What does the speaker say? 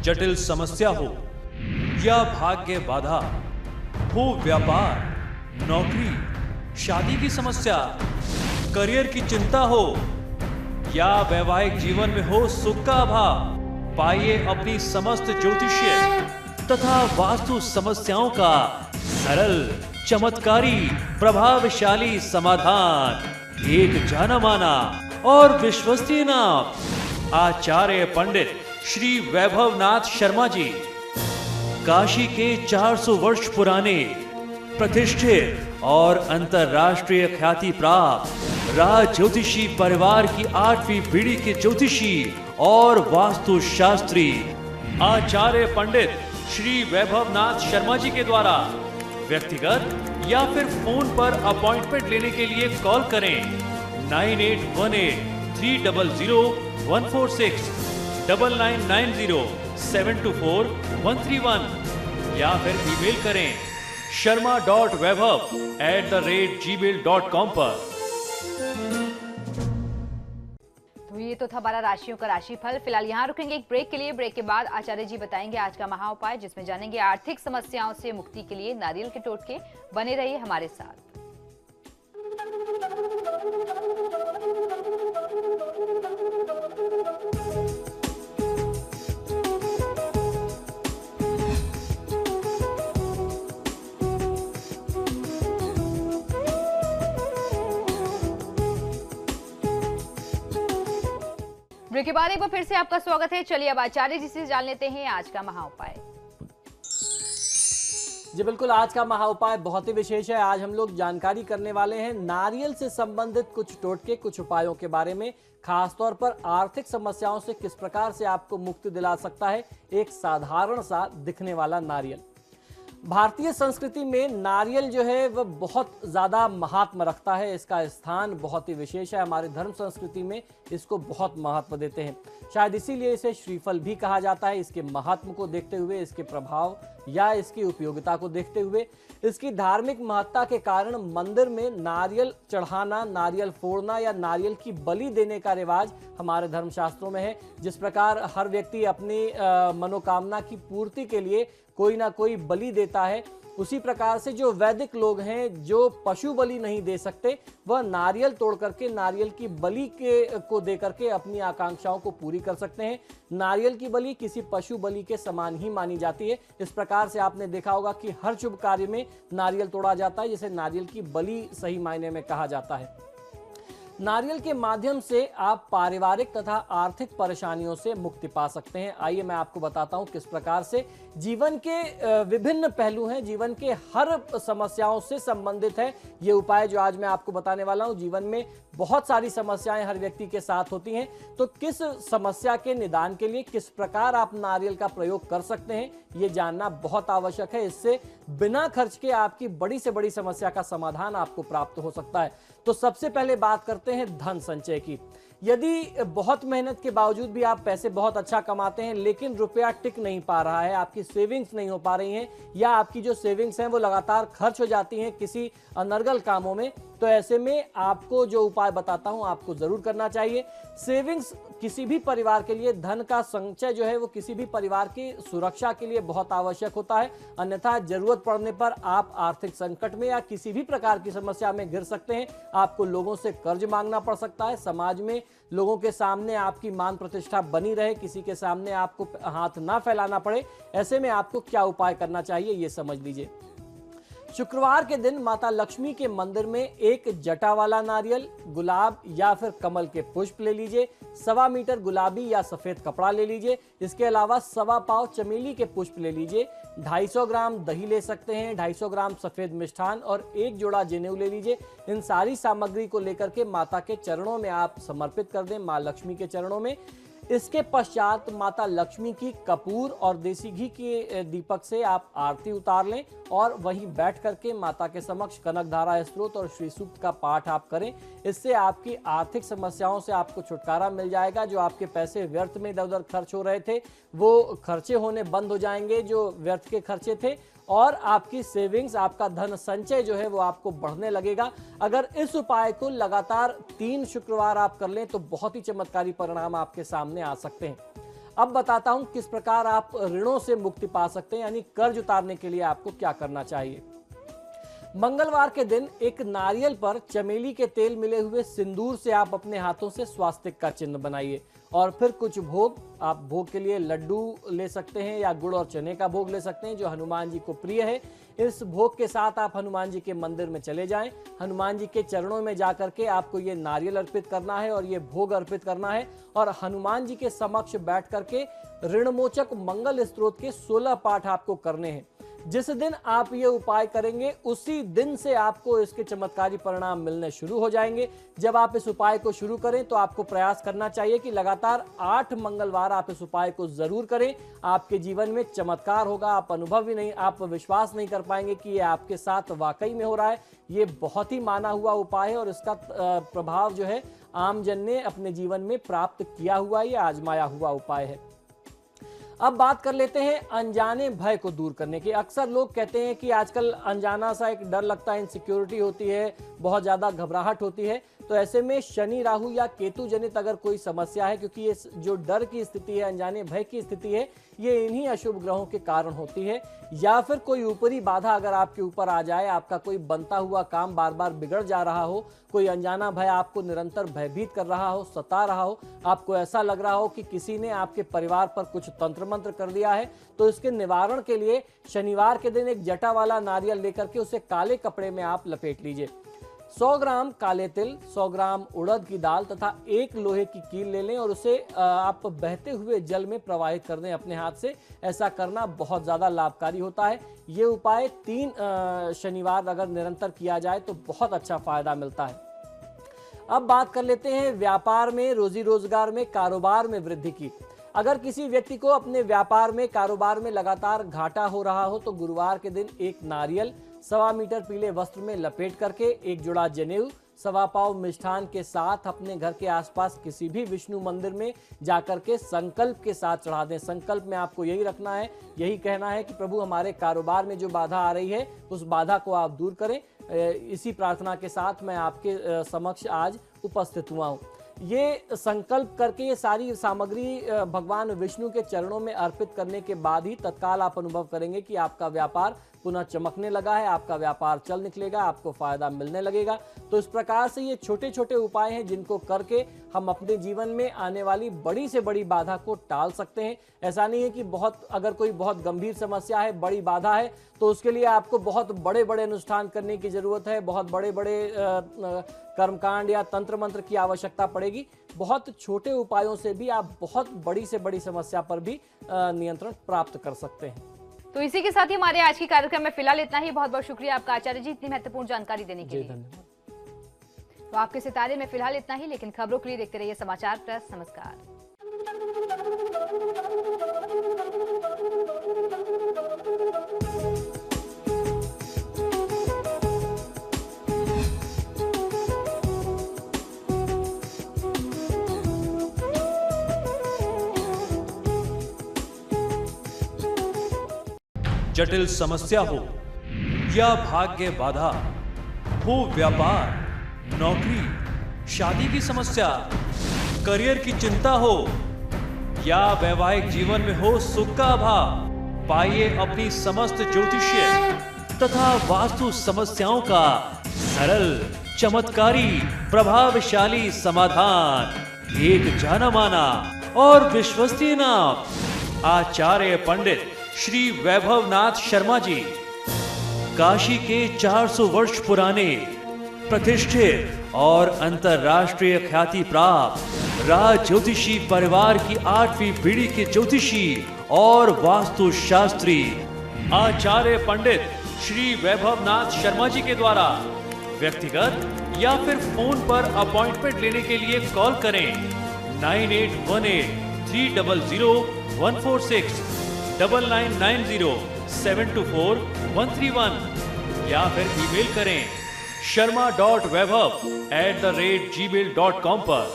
जटिल समस्या हो या भाग्य बाधा, हो व्यापार, नौकरी, शादी की समस्या, करियर की चिंता हो या वैवाहिक जीवन में हो सुख का अभाव, पाइए अपनी समस्त ज्योतिषीय तथा वास्तु समस्याओं का सरल, चमत्कारी, प्रभावशाली समाधान। एक जाना माना और विश्वसनीय नाम, आचार्य पंडित श्री वैभवनाथ शर्मा जी, काशी के 400 वर्ष पुराने प्रतिष्ठित और अंतरराष्ट्रीय ख्याति प्राप्त राज ज्योतिषी परिवार की 8वीं पीढ़ी के ज्योतिषी और वास्तु शास्त्री आचार्य पंडित श्री वैभवनाथ शर्मा जी के द्वारा व्यक्तिगत या फिर फोन पर अपॉइंटमेंट लेने के लिए कॉल करें 9818300146, 9990724131 या फिर ईमेल करें sharma.vaibhav@gmail.com पर। तो ये तो था 12 राशियों का राशिफल। फिलहाल यहाँ रुकेंगे एक ब्रेक के लिए। ब्रेक के बाद आचार्य जी बताएंगे आज का महा उपाय, जिसमें जानेंगे आर्थिक समस्याओं से मुक्ति के लिए नारियल के टोटके। बने रहिए हमारे साथ। ब्रेक के बाद एक बार फिर से आपका स्वागत है। चलिए अब आचार्य जी से जान लेते हैं आज का महा उपाय। जी बिल्कुल, आज का महा उपाय बहुत ही विशेष है। आज हम लोग जानकारी करने वाले हैं नारियल से संबंधित कुछ टोटके, कुछ उपायों के बारे में। खासतौर पर आर्थिक समस्याओं से किस प्रकार से आपको मुक्ति दिला सकता है एक साधारण सा दिखने वाला नारियल। भारतीय संस्कृति में नारियल जो है वह बहुत ज़्यादा महात्म रखता है। इसका स्थान बहुत ही विशेष है। हमारे धर्म संस्कृति में इसको बहुत महत्व देते हैं। शायद इसीलिए इसे श्रीफल भी कहा जाता है। इसके महात्म को देखते हुए, इसके प्रभाव या इसकी उपयोगिता को देखते हुए, इसकी धार्मिक महत्ता के कारण मंदिर में नारियल चढ़ाना, नारियल फोड़ना या नारियल की बलि देने का रिवाज हमारे धर्मशास्त्रों में है। जिस प्रकार हर व्यक्ति अपनी मनोकामना की पूर्ति के लिए कोई ना कोई बलि देता है, उसी प्रकार से जो वैदिक लोग हैं जो पशु बलि नहीं दे सकते, वह नारियल तोड़ करके, नारियल की बलि को दे करके अपनी आकांक्षाओं को पूरी कर सकते हैं। नारियल की बलि किसी पशु बलि के समान ही मानी जाती है। इस प्रकार से आपने देखा होगा कि हर शुभ कार्य में नारियल तोड़ा जाता है, जिसे नारियल की बलि सही मायने में कहा जाता है। नारियल के माध्यम से आप पारिवारिक तथा आर्थिक परेशानियों से मुक्ति पा सकते हैं। आइए मैं आपको बताता हूं किस प्रकार से। जीवन के विभिन्न पहलू हैं, जीवन के हर समस्याओं से संबंधित है ये उपाय जो आज मैं आपको बताने वाला हूं। जीवन में बहुत सारी समस्याएं हर व्यक्ति के साथ होती हैं, तो किस समस्या के निदान के लिए किस प्रकार आप नारियल का प्रयोग कर सकते हैं ये जानना बहुत आवश्यक है। इससे बिना खर्च के आपकी बड़ी से बड़ी समस्या का समाधान आपको प्राप्त हो सकता है। तो सबसे पहले बात करते हैं धन संचय की। यदि बहुत मेहनत के बावजूद भी आप पैसे बहुत अच्छा कमाते हैं, लेकिन रुपया टिक नहीं पा रहा है, आपकी सेविंग्स नहीं हो पा रही हैं, या आपकी जो सेविंग्स हैं वो लगातार खर्च हो जाती हैं किसी अनर्गल कामों में, तो ऐसे में आपको जो उपाय बताता हूं आपको जरूर करना चाहिए। सेविंग्स किसी भी परिवार के लिए, धन का संचय जो है वो किसी भी परिवार की सुरक्षा के लिए बहुत आवश्यक होता है। अन्यथा जरूरत पड़ने पर आप आर्थिक संकट में या किसी भी प्रकार की समस्या में घिर सकते हैं। आपको लोगों से कर्ज मांगना पड़ सकता है। समाज में लोगों के सामने आपकी मान प्रतिष्ठा बनी रहे, किसी के सामने आपको हाथ ना फैलाना पड़े। ऐसे में आपको क्या उपाय करना चाहिए ये समझ लीजिए। शुक्रवार के दिन माता लक्ष्मी के मंदिर में एक जटा वाला नारियल, गुलाब या फिर कमल के पुष्प ले लीजिए। 1.25 मीटर गुलाबी या सफेद कपड़ा ले लीजिए। इसके अलावा 1.25 पाव चमेली के पुष्प ले लीजिए। 250 ग्राम दही ले सकते हैं, 250 ग्राम सफेद मिष्ठान और एक जोड़ा जनेऊ ले लीजिए। इन सारी सामग्री को लेकर के माता के चरणों में आप समर्पित कर दें, माँ लक्ष्मी के चरणों में। इसके पश्चात माता लक्ष्मी की कपूर और देसी घी के दीपक से आप आरती उतार लें और वहीं बैठ करके माता के समक्ष कनक धारा स्तोत्र और श्री सूक्त का पाठ आप करें। इससे आपकी आर्थिक समस्याओं से आपको छुटकारा मिल जाएगा। जो आपके पैसे व्यर्थ में इधर उधर खर्च हो रहे थे वो खर्चे होने बंद हो जाएंगे, जो व्यर्थ के खर्चे थे, और आपकी सेविंग्स, आपका धन संचय जो है वो आपको बढ़ने लगेगा। अगर इस उपाय को लगातार 3 शुक्रवार आप कर लें तो बहुत ही चमत्कारी परिणाम आपके सामने आ सकते हैं। अब बताता हूं किस प्रकार आप ऋणों से मुक्ति पा सकते हैं, यानी कर्ज उतारने के लिए आपको क्या करना चाहिए। मंगलवार के दिन एक नारियल पर चमेली के तेल मिले हुए सिंदूर से आप अपने हाथों से स्वास्तिक का चिन्ह बनाइए और फिर कुछ भोग, आप भोग के लिए लड्डू ले सकते हैं या गुड़ और चने का भोग ले सकते हैं जो हनुमान जी को प्रिय है। इस भोग के साथ आप हनुमान जी के मंदिर में चले जाएं। हनुमान जी के चरणों में जाकर के आपको ये नारियल अर्पित करना है और ये भोग अर्पित करना है और हनुमान जी के समक्ष बैठ करके ऋणमोचक मंगल स्तोत्र के 16 पाठ आपको करने हैं। जिस दिन आप ये उपाय करेंगे उसी दिन से आपको इसके चमत्कारी परिणाम मिलने शुरू हो जाएंगे। जब आप इस उपाय को शुरू करें तो आपको प्रयास करना चाहिए कि लगातार 8 मंगलवार आप इस उपाय को जरूर करें। आपके जीवन में चमत्कार होगा, आप विश्वास नहीं कर पाएंगे कि ये आपके साथ वाकई में हो रहा है। ये बहुत ही माना हुआ उपाय है और इसका प्रभाव जो है आम जन ने अपने जीवन में प्राप्त किया हुआ, ये आजमाया हुआ उपाय है। अब बात कर लेते हैं अनजाने भय को दूर करने की। अक्सर लोग कहते हैं कि आजकल अनजाना सा एक डर लगता है, इनसिक्योरिटी होती है, बहुत ज़्यादा घबराहट होती है। तो ऐसे में शनि, राहु या केतु जनित अगर कोई समस्या है, क्योंकि ये जो डर की स्थिति है, अनजाने भय की स्थिति है, ये इन्हीं अशुभ ग्रहों के कारण होती है। या फिर कोई ऊपरी बाधा अगर आपके ऊपर आ जाए, आपका कोई बनता हुआ काम बार बार बिगड़ जा रहा हो, कोई अनजाना भय आपको निरंतर भयभीत कर रहा हो, सता रहा हो, आपको ऐसा लग रहा हो कि किसी ने आपके परिवार पर कुछ तंत्र मंत्र कर दिया है, तो इसके निवारण के लिए शनिवार के दिन एक जटा वाला नारियल लेकर के उसे काले कपड़े में आप लपेट लीजिए। 100 ग्राम काले तिल, 100 ग्राम उड़द की दाल तथा 1 लोहे की कील ले लें और उसे आप बहते हुए जल में प्रवाहित कर दें अपने हाथ से। ऐसा करना बहुत ज़्यादा लाभकारी होता है। ये उपाय 3 शनिवार अगर निरंतर किया जाए तो बहुत अच्छा फायदा मिलता है। अब बात कर लेते हैं व्यापार में, रोजी रोजगार में, कारोबार में वृद्धि की। अगर किसी व्यक्ति को अपने व्यापार में, कारोबार में लगातार घाटा हो रहा हो तो गुरुवार के दिन एक नारियल 1.25 मीटर पीले वस्त्र में लपेट करके, एक जोड़ा जनेऊ, 1.25 पाव मिष्ठान के साथ अपने घर के आसपास किसी भी विष्णु मंदिर में जाकर के संकल्प के साथ चढ़ा दें। संकल्प में आपको यही रखना है, यही कहना है कि प्रभु हमारे कारोबार में जो बाधा आ रही है उस बाधा को आप दूर करें। इसी प्रार्थना के साथ मैं आपके समक्ष आज उपस्थित हुआ हूँ। ये संकल्प करके ये सारी सामग्री भगवान विष्णु के चरणों में अर्पित करने के बाद ही तत्काल आप अनुभव करेंगे कि आपका व्यापार पुनः चमकने लगा है, आपका व्यापार चल निकलेगा, आपको फायदा मिलने लगेगा। तो इस प्रकार से ये छोटे छोटे उपाय हैं जिनको करके हम अपने जीवन में आने वाली बड़ी से बड़ी बाधा को टाल सकते हैं। ऐसा नहीं है कि अगर कोई बहुत गंभीर समस्या है, बड़ी बाधा है, तो उसके लिए आपको बहुत बड़े बड़े अनुष्ठान करने की जरूरत है, बहुत बड़े बड़े कर्मकांड या तंत्र मंत्र की आवश्यकता पड़ेगी। बहुत छोटे उपायों से भी आप बहुत बड़ी से बड़ी समस्या पर भी नियंत्रण प्राप्त कर सकते हैं। तो इसी के साथ ही हमारे आज की कार्यक्रम में फिलहाल इतना ही। बहुत बहुत शुक्रिया आपका आचार्य जी इतनी महत्वपूर्ण जानकारी देने के लिए। तो आपके सितारे में फिलहाल इतना ही, लेकिन खबरों के लिए देखते रहिए समाचार प्लस। नमस्कार। जटिल समस्या हो या भाग्य बाधा हो, व्यापार, नौकरी, शादी की समस्या, करियर की चिंता हो या वैवाहिक जीवन में हो सुख का अभाव, पाइए अपनी समस्त ज्योतिषीय तथा वास्तु समस्याओं का सरल, चमत्कारी, प्रभावशाली समाधान। एक जाना माना और विश्वसनीय नाम आचार्य पंडित श्री वैभवनाथ शर्मा जी, काशी के 400 वर्ष पुराने प्रतिष्ठित और अंतरराष्ट्रीय ख्याति प्राप्त राज ज्योतिषी परिवार की 8वीं पीढ़ी के ज्योतिषी और वास्तु शास्त्री आचार्य पंडित श्री वैभवनाथ शर्मा जी के द्वारा व्यक्तिगत या फिर फोन पर अपॉइंटमेंट लेने के लिए कॉल करें 9818 300 146 9990 724 131 या फिर ईमेल करें sharma.vaibhav@gmail.com पर।